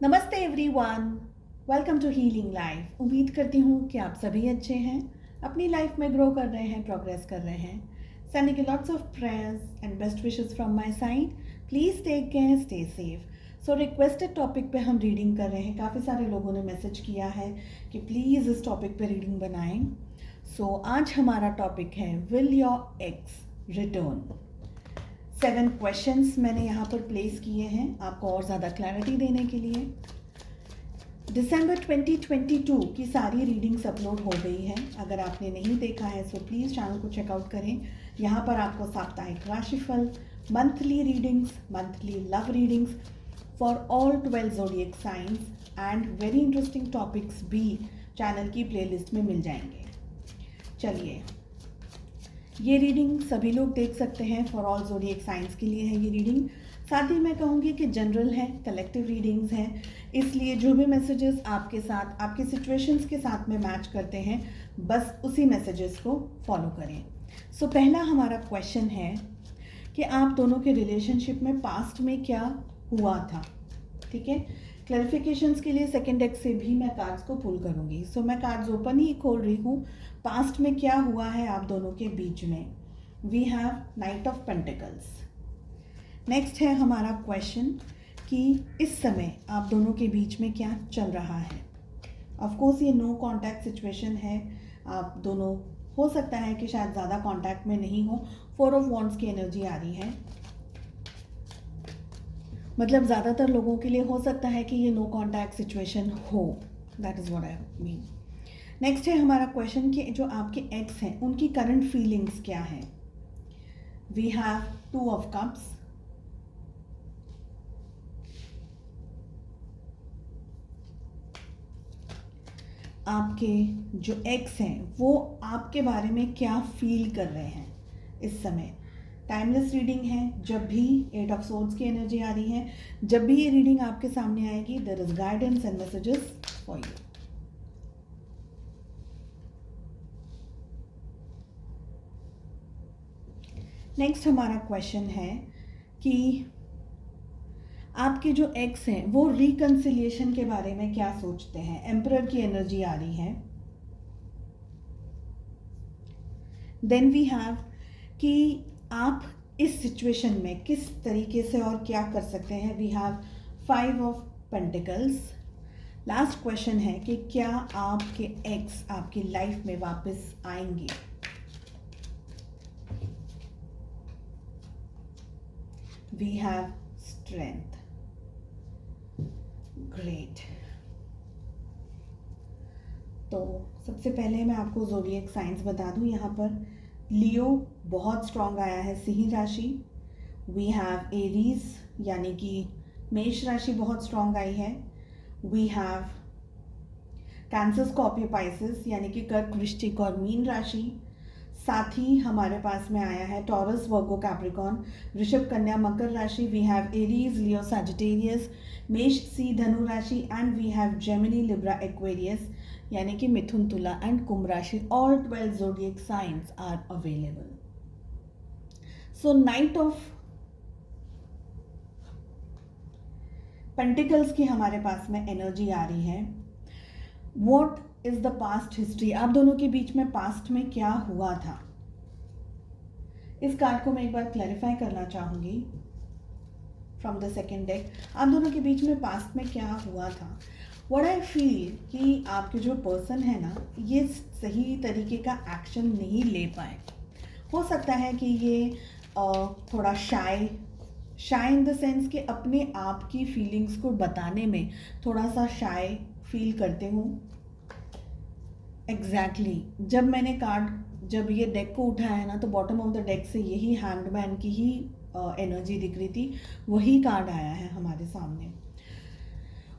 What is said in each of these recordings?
नमस्ते everyone, welcome to healing life. उम्मीद करती हूँ कि आप सभी अच्छे हैं, अपनी लाइफ में ग्रो कर रहे हैं, प्रोग्रेस कर रहे हैं। Sending lots of prayers and best wishes from my side. Please take care, stay safe. So requested topic पे हम रीडिंग कर रहे हैं। काफ़ी सारे लोगों ने मैसेज किया है कि प्लीज़ इस टॉपिक पे रीडिंग बनाएं। सो आज हमारा टॉपिक है will your x return. 7 questions मैंने यहाँ पर प्लेस किए हैं आपको और ज़्यादा क्लैरिटी देने के लिए। दिसंबर 2022 की सारी रीडिंग्स अपलोड हो गई है। अगर आपने नहीं देखा है सो प्लीज़ चैनल को चेकआउट करें। यहाँ पर आपको साप्ताहिक राशिफल, monthly readings, monthly love readings for all 12 zodiac science and very interesting topics भी चैनल की प्लेलिस्ट में मिल जाएंगे। चलिए, ये रीडिंग सभी लोग देख सकते हैं। फॉर ऑल ज़ोडिएक साइंस के लिए है ये रीडिंग। साथ ही मैं कहूँगी कि जनरल है, कलेक्टिव रीडिंग्स हैं, इसलिए जो भी मैसेजेस आपके साथ, आपके सिचुएशंस के साथ में मैच करते हैं, बस उसी मैसेजेस को फॉलो करें। सो पहला हमारा क्वेश्चन है कि आप दोनों के रिलेशनशिप में पास्ट में क्या हुआ था। ठीक है, क्लैरिफिकेशंस के लिए सेकेंड डेक से भी मैं कार्ड्स को पुल करूँगी। सो मैं कार्ड्स ओपन ही खोल रही हूँ। पास्ट में क्या हुआ है आप दोनों के बीच में। We have knight of pentacles. Next है हमारा क्वेश्चन कि इस समय आप दोनों के बीच में क्या चल रहा है। ऑफ कोर्स ये नो कांटेक्ट सिचुएशन है। आप दोनों, हो सकता है कि शायद ज़्यादा कांटेक्ट में नहीं हो। 4 ऑफ वॉन्ड्स की एनर्जी आ रही है, मतलब ज़्यादातर लोगों के लिए हो सकता है कि ये नो कांटेक्ट सिचुएशन हो। That is what I mean. Next है हमारा क्वेश्चन कि जो आपके एक्स हैं उनकी करंट फीलिंग्स क्या है। वी हैव 2 ऑफ कप्स, आपके जो एक्स हैं वो आपके बारे में क्या फील कर रहे हैं इस समय। टाइमलेस रीडिंग है। जब भी 8 ऑफ सोर्ड्स की एनर्जी आ रही है, जब भी ये रीडिंग आपके सामने आएगी, there is guidance and messages for you. Next हमारा क्वेश्चन है कि आपके जो एक्स हैं वो रिकंसिलिएशन के बारे में क्या सोचते हैं। एम्परर की एनर्जी आ रही है। देन वी हैव कि आप इस सिचुएशन में किस तरीके से और क्या कर सकते हैं। We have 5 of pentacles. Last question है कि क्या आपके एक्स आपकी लाइफ में वापस आएंगे। We have strength. ग्रेट। तो सबसे पहले मैं आपको ज़ोडिएक साइंस बता दूं। यहाँ पर लियो बहुत स्ट्रॉन्ग आया है, सिंह राशि। वी हैव एरीज यानी कि मेष राशि बहुत स्ट्रॉन्ग आई है। We have Cancer, Scorpio, Pisces यानी कि कर्क, वृश्चिक और मीन राशि। साथ ही हमारे पास में आया है टॉरस, वर्गो, कैप्रिकॉर्न, वृषभ, कन्या, मकर राशि। We have Aries, Leo, Sagittarius, मेष, सी, धनु राशि and we have Gemini, Libra, Aquarius यानी कि मिथुन, तुला एंड कुंभ राशि। All 12 zodiac signs are available. So knight of pentacles की हमारे पास में एनर्जी आ रही है। What is the past history. आप दोनों के बीच में पास्ट में क्या हुआ था, इस कार्ड को मैं एक बार क्लैरिफाई करना चाहूंगी फ्रॉम द सेकेंड डेक। आप दोनों के बीच में पास्ट में क्या हुआ था। व्हाट आई फील कि आपके जो पर्सन है ना, ये सही तरीके का एक्शन नहीं ले पाए। हो सकता है कि ये थोड़ा शाय इन द सेंस कि अपने आप की फीलिंग्स को बताने में थोड़ा सा शाय फील करते हूँ। एग्जैक्टली जब मैंने जब ये डेक को उठाया ना, तो बॉटम ऑफ द डेक से यही हैंडमैन की ही एनर्जी दिख रही थी, वही कार्ड आया है हमारे सामने।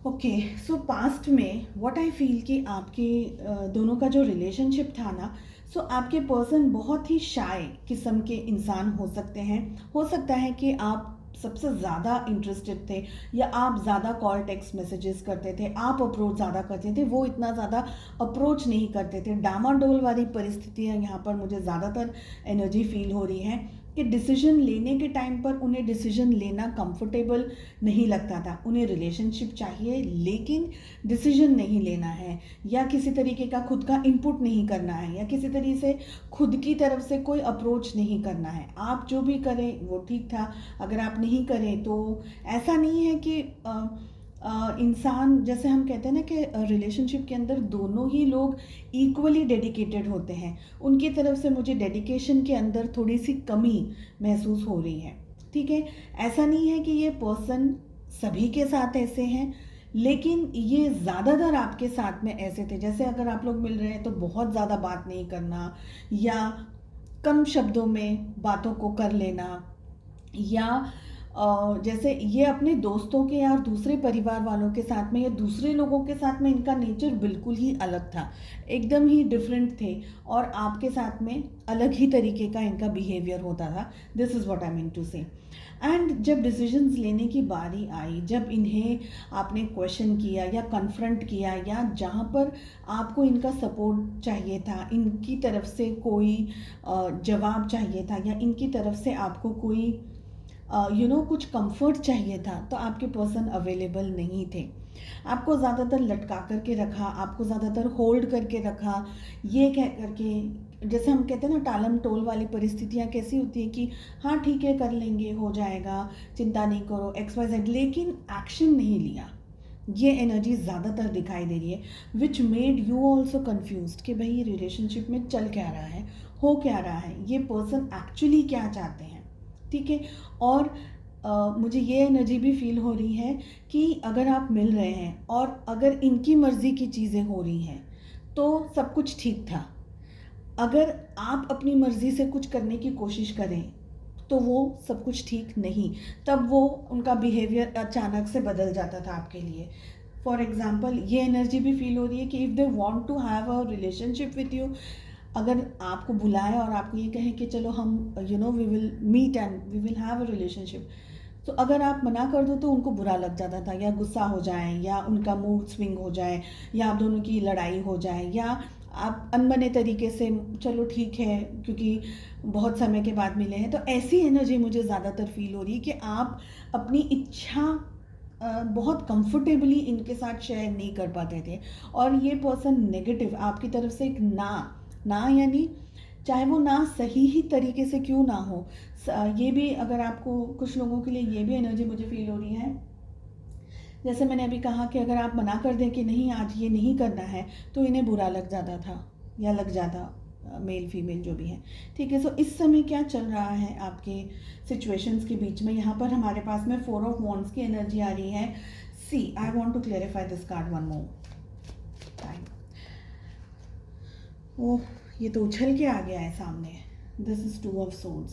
ओके, सो पास्ट में व्हाट आई फील कि आपके दोनों का जो रिलेशनशिप था ना, सो आपके पर्सन बहुत ही शाय किस्म के इंसान हो सकते हैं। हो सकता है कि आप सबसे ज़्यादा इंटरेस्टेड थे या आप ज़्यादा कॉल, टेक्स्ट मैसेजेस करते थे, आप अप्रोच ज़्यादा करते थे, वो इतना ज़्यादा अप्रोच नहीं करते थे। डामाडोल वाली परिस्थितियाँ यहाँ पर मुझे ज़्यादातर एनर्जी फील हो रही है। कि डिसीजन लेने के टाइम पर उन्हें डिसीजन लेना कंफर्टेबल नहीं लगता था। उन्हें रिलेशनशिप चाहिए लेकिन डिसीजन नहीं लेना है, या किसी तरीके का खुद का इनपुट नहीं करना है, या किसी तरीके से खुद की तरफ से कोई अप्रोच नहीं करना है। आप जो भी करें वो ठीक था, अगर आप नहीं करें तो ऐसा नहीं है कि इंसान, जैसे हम कहते हैं ना कि रिलेशनशिप के अंदर दोनों ही लोग इक्वली डेडिकेटेड होते हैं, उनकी तरफ से मुझे डेडिकेशन के अंदर थोड़ी सी कमी महसूस हो रही है। ठीक है, ऐसा नहीं है कि ये पर्सन सभी के साथ ऐसे हैं, लेकिन ये ज़्यादातर आपके साथ में ऐसे थे। जैसे अगर आप लोग मिल रहे हैं तो बहुत ज़्यादा बात नहीं करना, या कम शब्दों में बातों को कर लेना, या जैसे ये अपने दोस्तों के या दूसरे परिवार वालों के साथ में या दूसरे लोगों के साथ में इनका नेचर बिल्कुल ही अलग था, एकदम ही डिफरेंट थे, और आपके साथ में अलग ही तरीके का इनका बिहेवियर होता था। This is what I mean to say. And जब डिसीजंस लेने की बारी आई, जब इन्हें आपने क्वेश्चन किया या कन्फ्रंट किया, या जहाँ पर आपको इनका सपोर्ट चाहिए था, इनकी तरफ से कोई जवाब चाहिए था, या इनकी तरफ से आपको कोई कुछ कंफर्ट चाहिए था, तो आपके पर्सन अवेलेबल नहीं थे। आपको ज़्यादातर लटका करके रखा, आपको ज़्यादातर होल्ड करके रखा, ये कह करके, जैसे हम कहते हैं ना टालम टोल वाली परिस्थितियाँ कैसी होती है कि हाँ ठीक है कर लेंगे, हो जाएगा, चिंता नहीं करो, XYZ, लेकिन एक्शन नहीं लिया। ये एनर्जी ज़्यादातर दिखाई दे रही है, which made you also confuse कि भाई रिलेशनशिप में चल क्या रहा है, हो क्या रहा है, ये पर्सन एक्चुअली क्या चाहते हैं। ठीक है, और मुझे ये एनर्जी भी फील हो रही है कि अगर आप मिल रहे हैं और अगर इनकी मर्ज़ी की चीज़ें हो रही हैं तो सब कुछ ठीक था। अगर आप अपनी मर्ज़ी से कुछ करने की कोशिश करें तो वो सब कुछ ठीक नहीं, तब वो उनका बिहेवियर अचानक से बदल जाता था आपके लिए। फॉर एग्ज़ाम्पल, ये एनर्जी भी फील हो रही है कि if they want to have a relationship with you, अगर आपको बुलाए और आपको ये कहें कि चलो हम we will meet and we will have a relationship, तो अगर आप मना कर दो तो उनको बुरा लग जाता था, या गुस्सा हो जाए, या उनका मूड स्विंग हो जाए, या आप दोनों की लड़ाई हो जाए, या आप अनबने तरीके से चलो ठीक है क्योंकि बहुत समय के बाद मिले हैं। तो ऐसी एनर्जी मुझे ज़्यादातर फील हो रही है कि आप अपनी इच्छा बहुत कंफर्टेबली इनके साथ शेयर नहीं कर पाते थे, और ये पर्सन नेगेटिव आपकी तरफ से एक ना यानी चाहे वो ना सही ही तरीके से क्यों ना हो, ये भी, अगर आपको कुछ लोगों के लिए ये भी एनर्जी मुझे फील हो रही है, जैसे मैंने अभी कहा कि अगर आप मना कर दें कि नहीं आज ये नहीं करना है, तो इन्हें बुरा लग जाता था या लग जाता, मेल फीमेल जो भी है। ठीक है, सो इस समय क्या चल रहा है आपके सिचुएशंस के बीच में। यहाँ पर हमारे पास में 4 ऑफ वॉन्ड्स की एनर्जी आ रही है। See, I want to clarify this card one more time. Oh, ये तो उछल के आ गया है सामने। This is 2 of swords.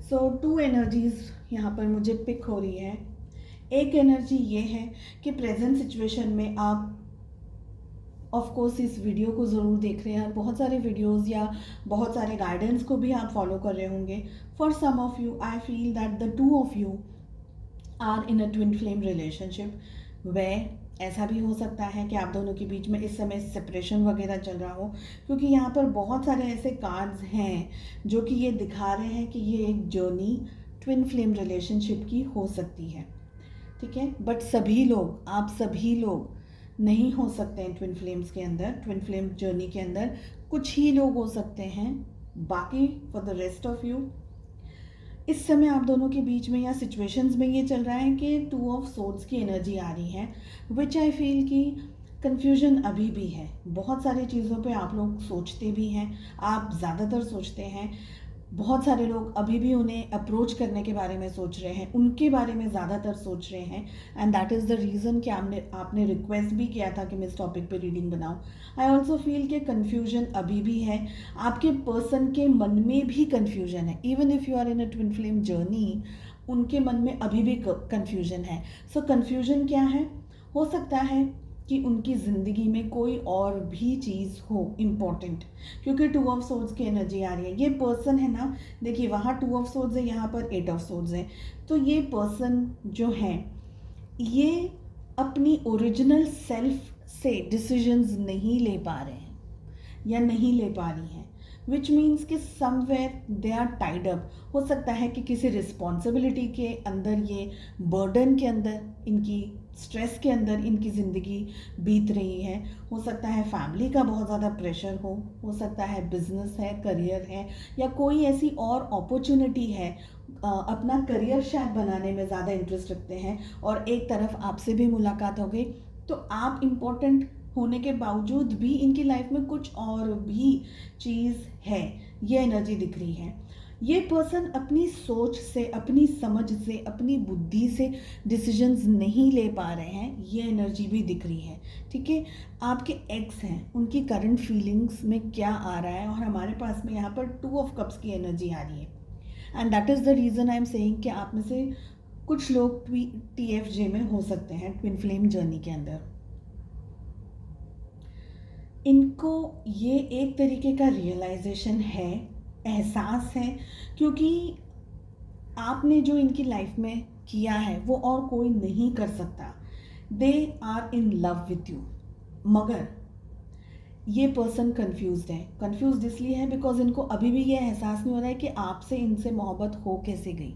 So 2 energies यहाँ पर मुझे पिक हो रही है। एक एनर्जी ये है कि प्रेजेंट सिचुएशन में आप ऑफ कोर्स इस वीडियो को ज़रूर देख रहे हैं, और बहुत सारे वीडियोस या बहुत सारे गाइडेंस को भी आप फॉलो कर रहे होंगे। For some of you I feel that the 2 of you are in a twin flame relationship, वे ऐसा भी हो सकता है कि आप दोनों के बीच में इस समय सेपरेशन वगैरह चल रहा हो, क्योंकि यहाँ पर बहुत सारे ऐसे कार्ड्स हैं जो कि ये दिखा रहे हैं कि ये एक जर्नी ट्विन फ्लेम रिलेशनशिप की हो सकती है। ठीक है, बट सभी लोग, आप सभी लोग नहीं हो सकते हैं ट्विन फ्लेम्स के अंदर, ट्विन फ्लेम जर्नी के अंदर कुछ ही लोग हो सकते हैं, बाकी for the rest of you इस समय आप दोनों के बीच में या सिचुएशंस में ये चल रहा है कि 2 ऑफ सोर्ड्स की एनर्जी आ रही है, विच आई फील कि कन्फ्यूजन अभी भी है। बहुत सारी चीज़ों पे आप लोग सोचते भी हैं, आप ज़्यादातर सोचते हैं, बहुत सारे लोग अभी भी उन्हें अप्रोच करने के बारे में सोच रहे हैं, उनके बारे में ज़्यादातर सोच रहे हैं, and that is the reason कि आपने रिक्वेस्ट भी किया था कि मैं इस टॉपिक पे रीडिंग बनाऊं। आई ऑल्सो फील कि कन्फ्यूजन अभी भी है, आपके पर्सन के मन में भी कन्फ्यूजन है। Even if you are in a twin flame journey, उनके मन में अभी भी कन्फ्यूजन है। सो कन्फ्यूजन क्या है? हो सकता है कि उनकी ज़िंदगी में कोई और भी चीज़ हो इम्पॉर्टेंट, क्योंकि 2 ऑफ सोर्ड्स की एनर्जी आ रही है। ये पर्सन है ना, देखिए वहाँ 2 ऑफ सोर्ड्स है, यहाँ पर 8 ऑफ सोर्ड्स है। तो ये पर्सन जो है, ये अपनी ओरिजिनल सेल्फ से डिसीजंस नहीं ले पा रहे हैं, या नहीं ले पा रही हैं, विच मीन्स कि somewhere they are tied up. हो सकता है कि किसी रिस्पॉन्सिबिलिटी के अंदर, ये बर्डन के अंदर, इनकी स्ट्रेस के अंदर इनकी ज़िंदगी बीत रही है। हो सकता है फैमिली का बहुत ज़्यादा प्रेशर हो सकता है बिजनेस है, करियर है, या कोई ऐसी और अपॉर्चुनिटी है। अपना करियर शायद बनाने में ज़्यादा इंटरेस्ट रखते हैं और एक तरफ आपसे भी मुलाकात हो गई, तो आप इम्पोर्टेंट होने के बावजूद भी इनकी लाइफ में कुछ और भी चीज़ है, ये एनर्जी दिख रही है। ये पर्सन अपनी सोच से, अपनी समझ से, अपनी बुद्धि से डिसीजंस नहीं ले पा रहे हैं, ये एनर्जी भी दिख रही है। ठीक है, आपके एक्स हैं, उनकी करंट फीलिंग्स में क्या आ रहा है, और हमारे पास में यहाँ पर 2 ऑफ कप्स की एनर्जी आ रही है। And that is the reason I am saying कि आप में से कुछ लोग TFJ में हो सकते हैं, ट्विन फ्लेम जर्नी के अंदर। इनको ये एक तरीके का रियलाइजेशन है, एहसास है, क्योंकि आपने जो इनकी लाइफ में किया है वो और कोई नहीं कर सकता। They are in love with you, मगर ये पर्सन कन्फ्यूज्ड है। कन्फ्यूज्ड इसलिए है बिकॉज इनको अभी भी ये एहसास नहीं हो रहा है कि आपसे इनसे मोहब्बत हो कैसे गई,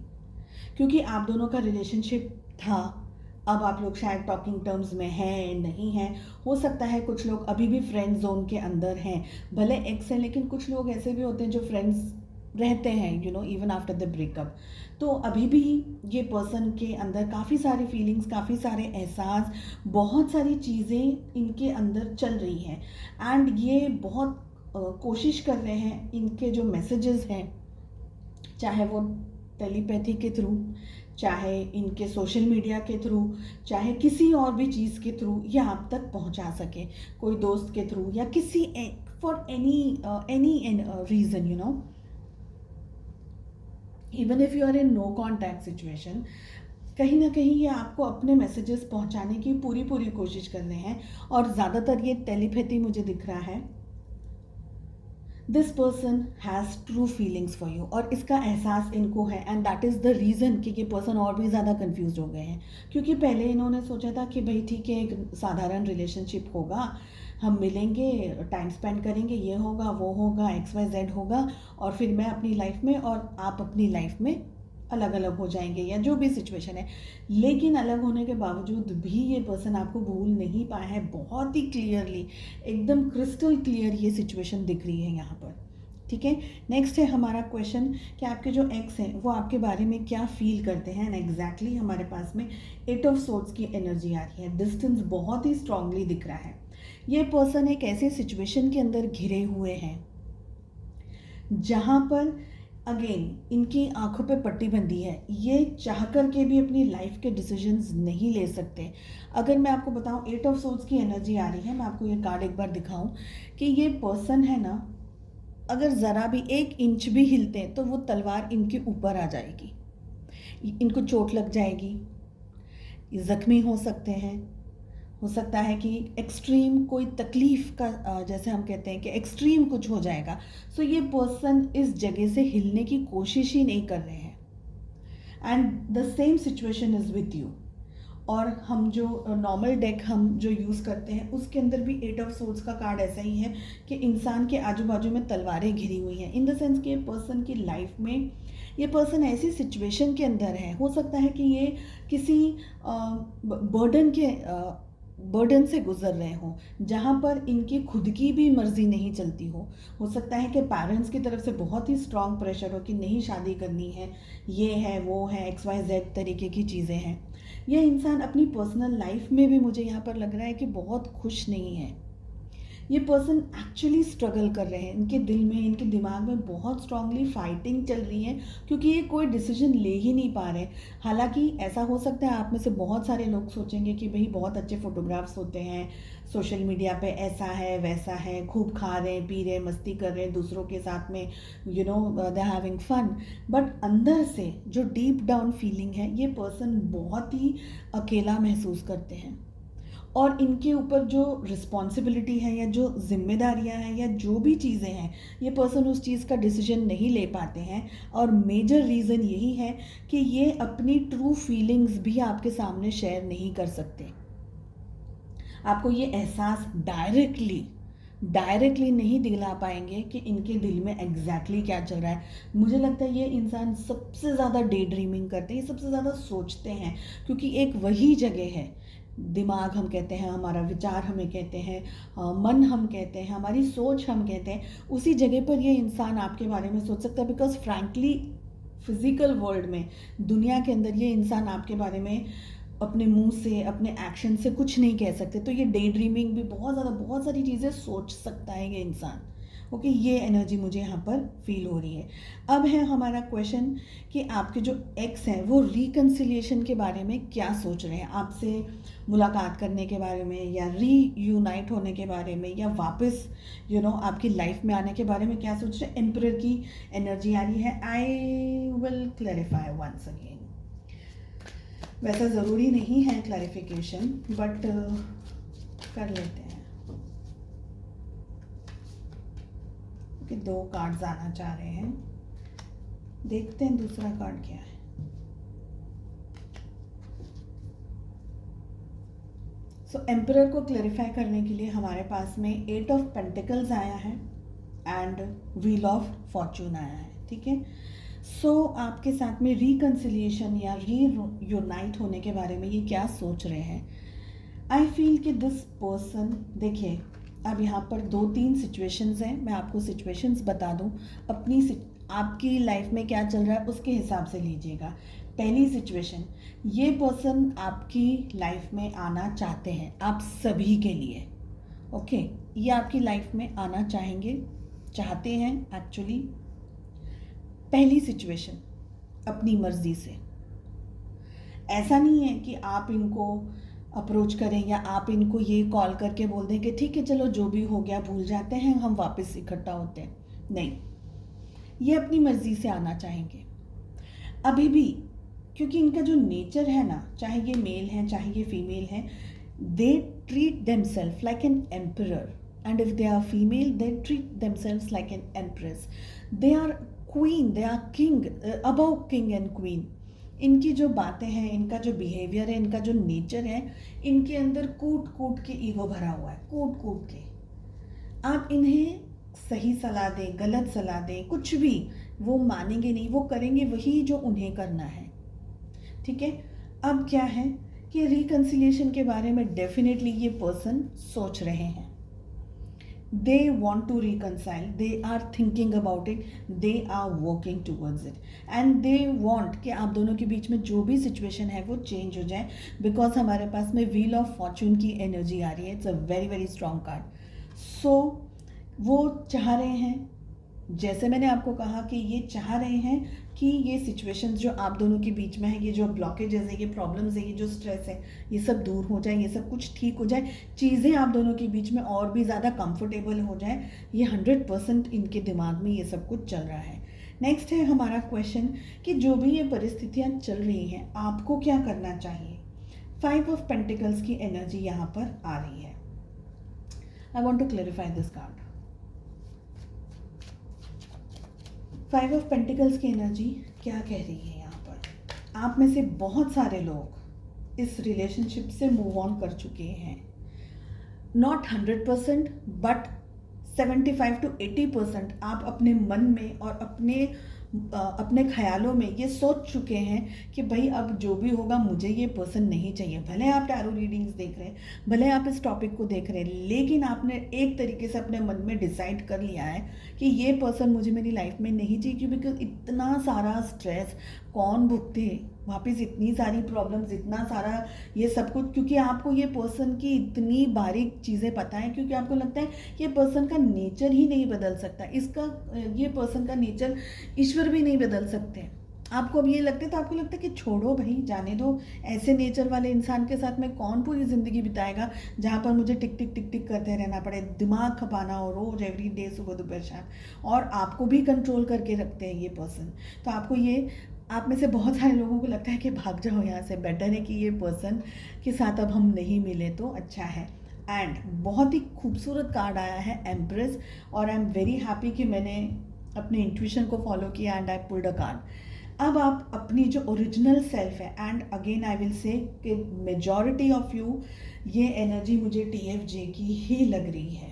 क्योंकि आप दोनों का रिलेशनशिप था। अब आप लोग शायद टॉकिंग टर्म्स में हैं, नहीं हैं। हो सकता है कुछ लोग अभी भी फ्रेंड जोन के अंदर हैं, भले एक्स हैं, लेकिन कुछ लोग ऐसे भी होते हैं जो फ्रेंड्स रहते हैं, इवन आफ्टर द ब्रेकअप। तो अभी भी ये पर्सन के अंदर काफ़ी सारी फीलिंग्स, काफ़ी सारे एहसास, बहुत सारी चीज़ें इनके अंदर चल रही हैं। एंड ये बहुत कोशिश कर रहे हैं, इनके जो मैसेजेस हैं, चाहे वो टेलीपैथी के थ्रू, चाहे इनके सोशल मीडिया के थ्रू, चाहे किसी और भी चीज़ के थ्रू ये आप तक पहुंचा सके, कोई दोस्त के थ्रू या किसी for any reason, even if you are in no contact situation, कहीं ना कहीं ये आपको अपने मैसेजेस पहुंचाने की पूरी कोशिश कर रहे हैं। और ज़्यादातर ये टेलीपैथी मुझे दिख रहा है। This person has true feelings for you, और इसका एहसास इनको है। And that is the reason कि ये पर्सन और भी ज़्यादा कंफ्यूज हो गए हैं, क्योंकि पहले इन्होंने सोचा था कि भाई ठीक है, एक साधारण रिलेशनशिप होगा, हम मिलेंगे, टाइम स्पेंड करेंगे, ये होगा, वो होगा, XYZ होगा, और फिर मैं अपनी लाइफ में और आप अपनी लाइफ में अलग अलग हो जाएंगे, या जो भी सिचुएशन है। लेकिन अलग होने के बावजूद भी ये पर्सन आपको भूल नहीं पाया है। बहुत ही क्लियरली, एकदम क्रिस्टल क्लियर ये सिचुएशन दिख रही है यहाँ पर। ठीक है, नेक्स्ट है हमारा क्वेश्चन कि आपके जो एक्स हैं वो आपके बारे में क्या फील करते हैं। एंड एग्जैक्टली हमारे पास में 8 ऑफ सोर्ड्स की एनर्जी आ रही है। डिस्टेंस बहुत ही स्ट्रांगली दिख रहा है। ये पर्सन एक ऐसे सिचुएशन के अंदर घिरे हुए हैं जहाँ पर अगेन इनकी आंखों पे पट्टी बंधी है। ये चाह कर के भी अपनी लाइफ के डिसीजंस नहीं ले सकते। अगर मैं आपको बताऊं, 8 ऑफ सोर्ड्स की एनर्जी आ रही है, मैं आपको ये कार्ड एक बार दिखाऊं कि ये पर्सन है ना, अगर ज़रा भी 1 इंच भी हिलते हैं तो वो तलवार इनके ऊपर आ जाएगी, इनको चोट लग जाएगी, ज़ख्मी हो सकते हैं। हो सकता है कि एक्सट्रीम कोई तकलीफ़ का, जैसे हम कहते हैं कि एक्सट्रीम कुछ हो जाएगा। सो ये पर्सन इस जगह से हिलने की कोशिश ही नहीं कर रहे हैं। And the same situation is with you. और हम जो नॉर्मल डेक हम जो यूज़ करते हैं उसके अंदर भी 8 ऑफ सोर्ड्स का कार्ड ऐसा ही है कि इंसान के आजू बाजू में तलवारें घिरी हुई हैं, इन द सेंस कि पर्सन की लाइफ में ये पर्सन ऐसी सिचुएशन के अंदर है। हो सकता है कि ये किसी बर्डन से गुजर रहे हों, जहाँ पर इनकी खुद की भी मर्जी नहीं चलती हो सकता है कि पेरेंट्स की तरफ से बहुत ही स्ट्रॉन्ग प्रेशर हो कि नहीं शादी करनी है, ये है, वो है, XYZ तरीके की चीज़ें हैं। यह इंसान अपनी पर्सनल लाइफ में भी मुझे यहाँ पर लग रहा है कि बहुत खुश नहीं है। ये पर्सन एक्चुअली स्ट्रगल कर रहे हैं। इनके दिल में, इनके दिमाग में बहुत स्ट्रांगली फाइटिंग चल रही है, क्योंकि ये कोई डिसीजन ले ही नहीं पा रहे। हालांकि ऐसा हो सकता है आप में से बहुत सारे लोग सोचेंगे कि भाई बहुत अच्छे फोटोग्राफ्स होते हैं सोशल मीडिया पे, ऐसा है वैसा है, खूब खा रहे हैं, पी रहे हैं, मस्ती कर रहे हैं दूसरों के साथ में, दे हैविंग फन। बट अंदर से जो डीप डाउन फीलिंग है, ये पर्सन बहुत ही अकेला महसूस करते हैं। और इनके ऊपर जो रिस्पॉन्सिबिलिटी है या जो जिम्मेदारियां हैं या जो भी चीज़ें हैं, ये पर्सन उस चीज़ का डिसीजन नहीं ले पाते हैं। और मेजर रीज़न यही है कि ये अपनी ट्रू फीलिंग्स भी आपके सामने शेयर नहीं कर सकते। आपको ये एहसास डायरेक्टली डायरेक्टली नहीं दिला पाएंगे कि इनके दिल में एग्जैक्टली क्या चल रहा है। मुझे लगता है ये इंसान सबसे ज़्यादा डे ड्रीमिंग करते हैं, ये सबसे ज़्यादा सोचते हैं, क्योंकि एक वही जगह है, दिमाग हम कहते हैं, हमारा विचार हमें कहते हैं, मन हम कहते हैं, हमारी सोच हम कहते हैं, उसी जगह पर ये इंसान आपके बारे में सोच सकता है। बिकॉज फ्रैंकली फिजिकल वर्ल्ड में, दुनिया के अंदर ये इंसान आपके बारे में अपने मुंह से, अपने एक्शन से कुछ नहीं कह सकते। तो ये डे ड्रीमिंग भी बहुत सारी चीज़ें सोच सकता है ये इंसान। ओके, ये एनर्जी मुझे यहाँ पर फील हो रही है। अब है हमारा क्वेश्चन कि आपके जो एक्स हैं वो रिकन्सिलिएशन के बारे में क्या सोच रहे हैं, आपसे मुलाकात करने के बारे में, या रीयूनाइट होने के बारे में, या वापस आपकी लाइफ में आने के बारे में क्या सोच रहे हैं। एम्परर की एनर्जी आ रही है। I will clarify once again. वैसा ज़रूरी नहीं है क्लैरिफिकेशन, बट कर लेते हैं कि 2 कार्ड्स आना चाह रहे हैं। देखते हैं दूसरा कार्ड क्या है। सो एम्परर को क्लैरिफाई करने के लिए हमारे पास में 8 ऑफ पेंटिकल्स आया है एंड व्हील ऑफ फॉर्चून आया है। ठीक है, सो आपके साथ में रिकन्सिलिएशन या रीयूनाइट होने के बारे में ये क्या सोच रहे हैं। आई फील कि दिस पर्सन, देखिए अब यहाँ पर 2-3 सिचुएशंस हैं, मैं आपको सिचुएशंस बता दूँ, आपकी लाइफ में क्या चल रहा है उसके हिसाब से लीजिएगा। पहली सिचुएशन, ये पर्सन आपकी लाइफ में आना चाहते हैं, आप सभी के लिए। ओके, ये आपकी लाइफ में आना चाहते हैं एक्चुअली। पहली सिचुएशन, अपनी मर्जी से। ऐसा नहीं है कि आप इनको अप्रोच करें या आप इनको ये कॉल करके बोल दें कि ठीक है चलो जो भी हो गया भूल जाते हैं, हम वापस इकट्ठा होते हैं। नहीं, ये अपनी मर्जी से आना चाहेंगे अभी भी, क्योंकि इनका जो नेचर है ना, चाहे ये मेल है चाहे ये फीमेल है, they treat themself like an emperor, and if they are female they treat themself like an empress. They are queen, they are king, above king and queen. इनकी जो बातें हैं, इनका जो बिहेवियर है, इनका जो नेचर है, इनके अंदर कूट के ईगो भरा हुआ है, कूट के। आप इन्हें सही सलाह दें, गलत सलाह दें, कुछ भी, वो मानेंगे नहीं, वो करेंगे वही जो उन्हें करना है। ठीक है, अब क्या है कि रिकन्सिलिएशन के बारे में डेफिनेटली ये पर्सन सोच रहे हैं। They want to reconcile, they are thinking about it, they are working towards it, and they want कि आप दोनों के बीच में जो भी सिचुएशन है वो चेंज हो जाए, बिकॉज हमारे पास में व्हील ऑफ फॉर्चून की एनर्जी आ रही है। It's a very very strong card. So वो चाह रहे हैं, जैसे मैंने आपको कहा कि ये चाह रहे हैं कि ये सिचुएशंस जो आप दोनों के बीच में है, ये जो ब्लॉकेजेस है, ये प्रॉब्लम्स है, ये जो स्ट्रेस है, ये सब दूर हो जाए, ये सब कुछ ठीक हो जाए, चीज़ें आप दोनों के बीच में और भी ज़्यादा कंफर्टेबल हो जाए। ये 100% इनके दिमाग में ये सब कुछ चल रहा है। नेक्स्ट है हमारा क्वेश्चन कि जो भी ये परिस्थितियाँ चल रही हैं, आपको क्या करना चाहिए। 5 ऑफ पेंटिकल्स की एनर्जी यहाँ पर आ रही है। I want to clarify this card. 5 of pentacles की एनर्जी क्या कह रही है यहाँ पर। आप में से बहुत सारे लोग इस रिलेशनशिप से मूव ऑन कर चुके हैं। नॉट 100% बट 75 to 80% आप अपने मन में और अपने ख्यालों में ये सोच चुके हैं कि भाई अब जो भी होगा मुझे ये पर्सन नहीं चाहिए। भले आप टैरो रीडिंग्स देख रहे हैं, भले आप इस टॉपिक को देख रहे हैं, लेकिन आपने एक तरीके से अपने मन में डिसाइड कर लिया है कि ये पर्सन मुझे मेरी लाइफ में नहीं चाहिए। बिकॉज इतना सारा स्ट्रेस कौन भुगते, वापस इतनी सारी प्रॉब्लम्स, इतना सारा ये सब कुछ, क्योंकि आपको ये पर्सन की इतनी बारीक चीज़ें पता है, क्योंकि आपको लगता है ये पर्सन का नेचर ही नहीं बदल सकता, ये पर्सन का नेचर ईश्वर भी नहीं बदल सकते। आपको अब ये लगता है तो आपको लगता है कि छोड़ो भाई, जाने दो, ऐसे नेचर वाले इंसान के साथ में कौन पूरी ज़िंदगी बिताएगा जहाँ पर मुझे टिक टिक टिक टिक करते रहना पड़े, दिमाग खपाना हो रोज़ एवरी डे, सुबह दोपहर शाम, और आपको भी कंट्रोल करके रखते हैं ये पर्सन। तो आपको ये, आप में से बहुत सारे लोगों को लगता है कि भाग जाओ यहाँ से, बेटर है कि ये पर्सन के साथ अब हम नहीं मिले तो अच्छा है। एंड बहुत ही खूबसूरत कार्ड आया है एम्प्रेस, और आई एम वेरी हैप्पी कि मैंने अपने इंट्यूशन को फॉलो किया and I pulled a card. अब आप अपनी जो ओरिजिनल सेल्फ है, and again I will say कि मेजॉरिटी ऑफ यू, ये एनर्जी मुझे TFJ की ही लग रही है।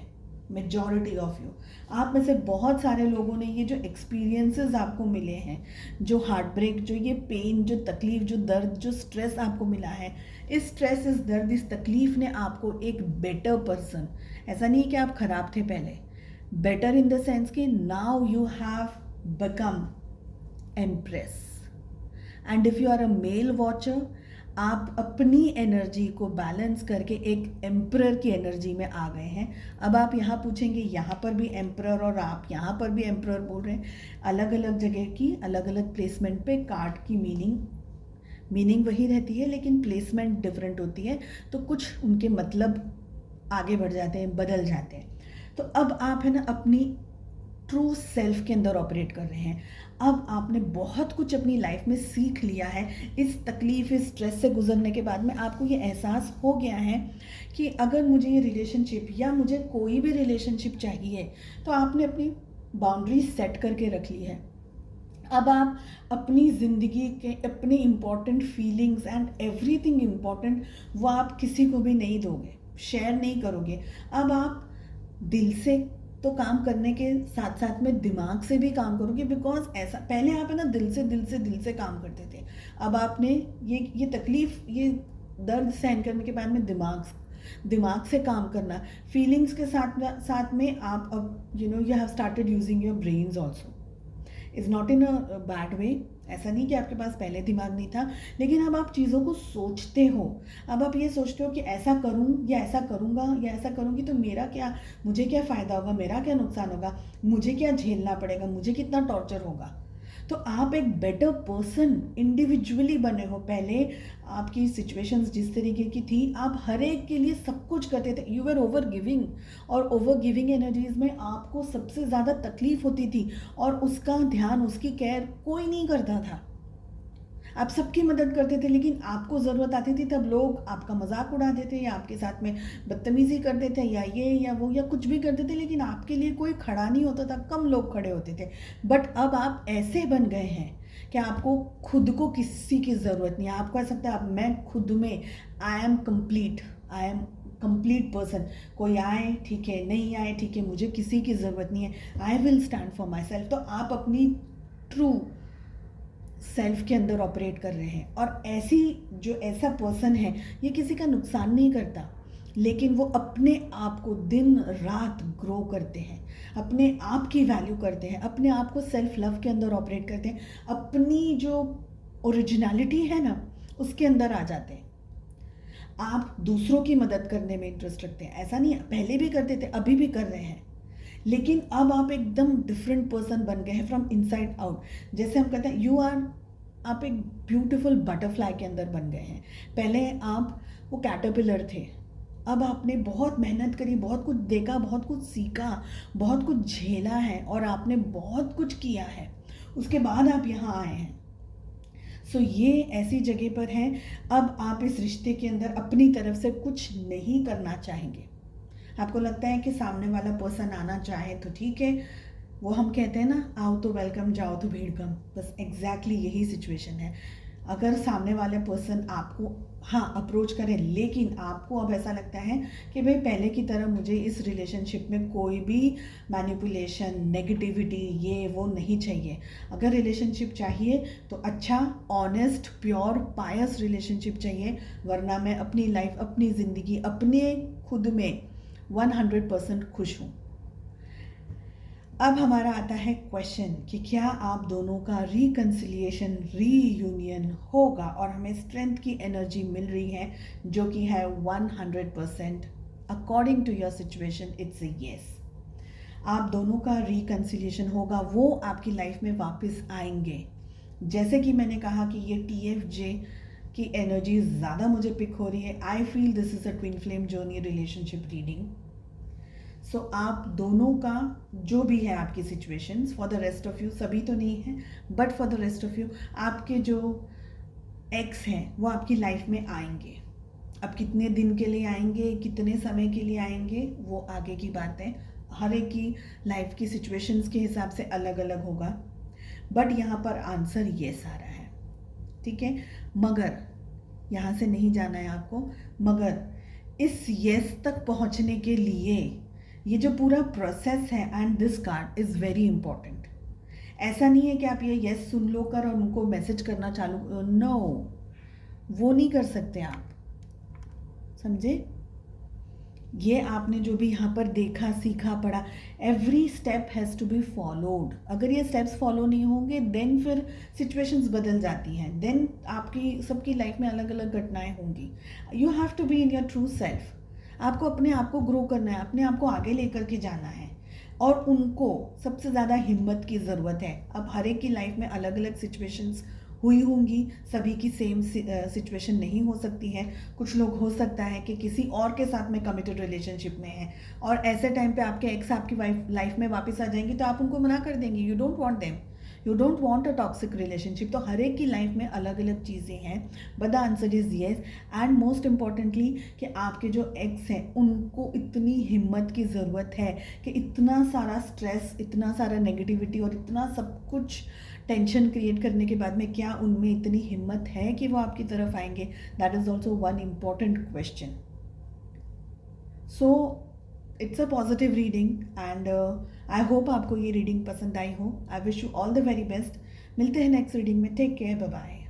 मेजॉरिटी ऑफ यू, आप में से बहुत सारे लोगों ने ये जो एक्सपीरियंसेस आपको मिले हैं, जो हार्ट ब्रेक, जो ये पेन, जो तकलीफ, जो दर्द, जो स्ट्रेस आपको मिला है, इस स्ट्रेस, इस दर्द, इस तकलीफ ने आपको एक बेटर पर्सन, ऐसा नहीं कि आप खराब थे पहले, बेटर इन द सेंस कि now you have become empress. And if you are a male watcher, आप अपनी एनर्जी को बैलेंस करके एक एम्परर की एनर्जी में आ गए हैं। अब आप यहाँ पूछेंगे, यहाँ पर भी एम्परर और आप यहाँ पर भी एम्परर बोल रहे हैं। अलग अलग जगह की अलग अलग प्लेसमेंट पे कार्ड की मीनिंग वही रहती है, लेकिन प्लेसमेंट डिफरेंट होती है, तो कुछ उनके मतलब आगे बढ़ जाते हैं, बदल जाते हैं। तो अब आप है ना अपनी ट्रू सेल्फ के अंदर ऑपरेट कर रहे हैं। अब आपने बहुत कुछ अपनी लाइफ में सीख लिया है। इस तकलीफ, इस स्ट्रेस से गुजरने के बाद में आपको ये एहसास हो गया है कि अगर मुझे ये रिलेशनशिप या मुझे कोई भी रिलेशनशिप चाहिए, तो आपने अपनी बाउंड्री सेट करके रख ली है। अब आप अपनी ज़िंदगी के अपने important feelings and everything important वो आप किसी को भी नहीं दोगे, शेयर नहीं करोगे। अब आप दिल से तो काम करने के साथ साथ में दिमाग से भी काम करोगे, बिकॉज ऐसा पहले आप है ना दिल से काम करते थे। अब आपने ये तकलीफ, ये दर्द सहन करने के बाद में दिमाग से काम करना, फीलिंग्स के साथ में आप अब you have started using your brains also. Is not in a bad way, ऐसा नहीं कि आपके पास पहले दिमाग नहीं था, लेकिन अब आप चीज़ों को सोचते हो। अब आप ये सोचते हो कि ऐसा करूं या ऐसा करूंगा या ऐसा करूंगी तो मुझे क्या फ़ायदा होगा, मेरा क्या नुकसान होगा, मुझे क्या झेलना पड़ेगा, मुझे कितना टॉर्चर होगा। तो आप एक बेटर पर्सन इंडिविजुअली बने हो। पहले आपकी सिचुएशंस जिस तरीके की थी, आप हर एक के लिए सब कुछ करते थे, यू आर ओवर गिविंग, और ओवर गिविंग एनर्जीज में आपको सबसे ज़्यादा तकलीफ होती थी, और उसका ध्यान, उसकी केयर कोई नहीं करता था। आप सबकी मदद करते थे, लेकिन आपको ज़रूरत आती थी तब लोग आपका मजाक उड़ाते थे या आपके साथ में बदतमीज़ी करते थे या ये या वो या कुछ भी करते थे, लेकिन आपके लिए कोई खड़ा नहीं होता था, कम लोग खड़े होते थे। बट अब आप ऐसे बन गए हैं कि आपको खुद को किसी की ज़रूरत नहीं है। आपको ऐसा लगता है अब मैं खुद में आई एम कंप्लीट पर्सन। कोई आए ठीक है, नहीं आए ठीक है, मुझे किसी की ज़रूरत नहीं है, I will stand for my self. तो आप अपनी ट्रू सेल्फ के अंदर ऑपरेट कर रहे हैं। और ऐसा पर्सन है, ये किसी का नुकसान नहीं करता, लेकिन वो अपने आप को दिन रात ग्रो करते हैं, अपने आप की वैल्यू करते हैं, अपने आप को सेल्फ लव के अंदर ऑपरेट करते हैं, अपनी जो ओरिजिनलिटी है ना उसके अंदर आ जाते हैं। आप दूसरों की मदद करने में इंटरेस्ट रखते हैं, ऐसा नहीं, पहले भी करते थे, अभी भी कर रहे हैं, लेकिन अब आप एकदम डिफरेंट पर्सन बन गए हैं फ्रॉम इनसाइड आउट। जैसे हम कहते हैं आप एक ब्यूटीफुल बटरफ्लाई के अंदर बन गए हैं। पहले आप वो कैटरपिलर थे, अब आपने बहुत मेहनत करी, बहुत कुछ देखा, बहुत कुछ सीखा, बहुत कुछ झेला है, और आपने बहुत कुछ किया है, उसके बाद आप यहाँ आए हैं। सो ये ऐसी जगह पर है, अब आप इस रिश्ते के अंदर अपनी तरफ से कुछ नहीं करना चाहेंगे। आपको लगता है कि सामने वाला पर्सन आना चाहे तो ठीक है, वो हम कहते हैं ना, आओ तो वेलकम, जाओ तो भीड़ कम, बस एग्जैक्टली यही सिचुएशन है। अगर सामने वाले पर्सन आपको अप्रोच करें, लेकिन आपको अब ऐसा लगता है कि भाई पहले की तरह मुझे इस रिलेशनशिप में कोई भी मैनिपुलेशन, नेगेटिविटी, ये वो नहीं चाहिए। अगर रिलेशनशिप चाहिए तो अच्छा, ऑनेस्ट, प्योर, पायस रिलेशनशिप चाहिए, वरना मैं अपनी लाइफ, अपनी ज़िंदगी, अपने खुद में 100% खुश हूँ। अब हमारा आता है क्वेश्चन कि क्या आप दोनों का रिकन्सिलिएशन, रीयूनियन होगा, और हमें स्ट्रेंथ की एनर्जी मिल रही है जो कि है 100%। According to your situation it's a yes. आप दोनों का रिकन्सिलिएशन होगा, वो आपकी लाइफ में वापस आएंगे। जैसे कि मैंने कहा कि ये TFJ की एनर्जी ज़्यादा मुझे पिक हो रही है। I feel this is a twin flame journey relationship reading. So आप दोनों का जो भी है आपकी situations, for the rest of you, सभी तो नहीं है but for the rest of you, आपके जो एक्स हैं वो आपकी लाइफ में आएंगे। अब कितने दिन के लिए आएंगे, कितने समय के लिए आएंगे, वो आगे की बात है। हर एक की लाइफ की सिचुएशंस के हिसाब से अलग अलग होगा, बट यहाँ पर आंसर येस आ रहा है, ठीक है। मगर यहाँ से नहीं जाना है आपको, मगर इस येस तक पहुँचने के लिए ये जो पूरा प्रोसेस है, and this card is very important. ऐसा नहीं है कि आप ये यस सुन लो कर और उनको मैसेज करना चालू, नो, वो नहीं कर सकते आप, समझे? ये आपने जो भी यहाँ पर देखा, सीखा, पढ़ा, every step has to be followed. अगर ये स्टेप्स फॉलो नहीं होंगे देन फिर सिचुएशंस बदल जाती हैं, देन आपकी सबकी लाइफ में अलग अलग घटनाएं होंगी। You have to be in your true self. आपको अपने आप को ग्रो करना है, अपने आप को आगे लेकर के जाना है, और उनको सबसे ज़्यादा हिम्मत की ज़रूरत है। अब हर एक की लाइफ में अलग अलग सिचुएशंस हुई होंगी, सभी की सेम सिचुएशन नहीं हो सकती है। कुछ लोग हो सकता है कि किसी और के साथ में कमिटेड रिलेशनशिप में हैं, और ऐसे टाइम पे आपके एक्स आपकी लाइफ में वापस आ जाएंगी तो आप उनको मना कर देंगे, you don't want them, you don't want a toxic relationship. तो हर एक की लाइफ में अलग अलग चीज़ें हैं, but the answer is yes. And most importantly कि आपके जो एक्स हैं उनको इतनी हिम्मत की ज़रूरत है कि इतना सारा स्ट्रेस, इतना सारा नेगेटिविटी और इतना सब कुछ टेंशन क्रिएट करने के बाद में क्या उनमें इतनी हिम्मत है कि वो आपकी तरफ आएंगे? That is also one important question. So it's a positive reading, and I hope आपको ये रीडिंग पसंद आई हो। I wish you all the very best. मिलते हैं नेक्स्ट रीडिंग में। Take care, bye bye.